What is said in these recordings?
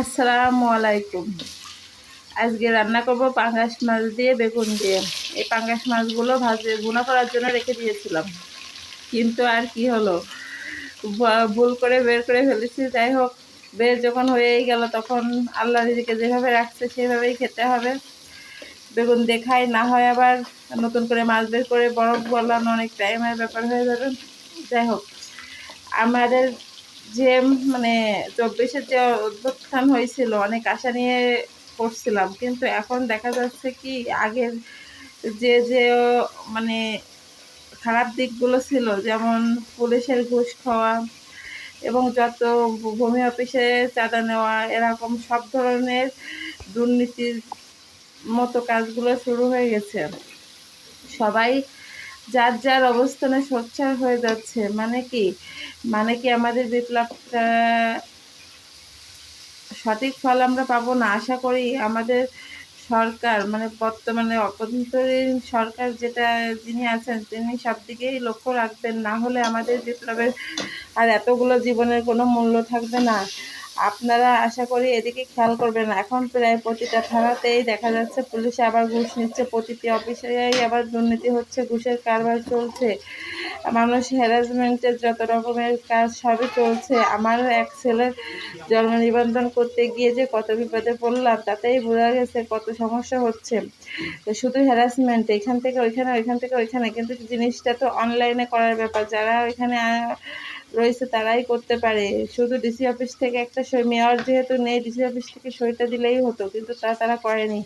আসসালামু আলাইকুম। আজকে রান্না করব পাঙ্গাস মাছ দিয়ে বেগুন দিয়ে। এই পাঙ্গাস মাছগুলো ভুনা করার জন্য রেখে দিয়েছিলাম, কিন্তু আর কি হলো, ভুল করে বের করে ফেলেছি। যাই হোক, বের যখন হয়েই গেল তখন আল্লাহ রিজিকে যেভাবে রাখছে সেভাবেই খেতে হবে। বেগুন দিয়ে খাই, না হয় আবার নতুন করে মাছ বের করে বরফ গলানো অনেক টাইমের ব্যাপার হয়ে যাবে। যাই হোক, আমাদের যে মানে 24-এর যে অভ্যুত্থান হয়েছিল, অনেক আশা নিয়ে করছিলাম, কিন্তু এখন দেখা যাচ্ছে কি আগের যে মানে খারাপ দিকগুলো ছিল, যেমন পুলিশের ঘুষ খাওয়া এবং যত ভূমি অফিসে চাঁদা নেওয়া, এরকম সব ধরনের দুর্নীতির মতো কাজগুলো শুরু হয়ে গেছে। সবাই যার যার অবস্থানে সোচ্চার হয়ে যাচ্ছে। মানে কি আমাদের বিপ্লবটা সঠিক ফল আমরা পাবো না। আশা করি আমাদের সরকার, মানে বর্তমানে অভ্যন্তরীণ সরকার যেটা যিনি আছেন, তিনি সব দিকেই লক্ষ্য রাখবেন, না হলে আমাদের বিপ্লবের আর এতগুলো জীবনের কোনো মূল্য থাকবে না। আপনারা আশা করি এদিকে খেয়াল করবেন। এখন প্রায় প্রতিটা থানাতেই দেখা যাচ্ছে পুলিশে আবার ঘুষ নিচ্ছে, প্রতিটি অফিসেই আবার দুর্নীতি হচ্ছে, ঘুষের কারবার চলছে, মানুষ হ্যারাসমেন্টের যত রকমের কাজ সবই চলছে। আমার এক ছেলের জন্ম নিবন্ধন করতে গিয়ে যে কত বিপদে পড়লাম, তাতেই বোঝা গেছে কত সমস্যা হচ্ছে। শুধু হ্যারাসমেন্ট, এখান থেকে ওইখানে, ওইখান থেকে ওইখানে, কিন্তু জিনিসটা তো অনলাইনে করার ব্যাপার। যারা ওইখানে রয়েছে তারাই করতে পারে। শুধু ডিসি অফিস থেকে একটা সই, মেয়র যেহেতু নেই, ডিসি অফিস থেকে সইটা দিলেই হতো, কিন্তু তা তারা করেনি।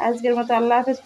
আজকের মতো আল্লাহ হাফেজ।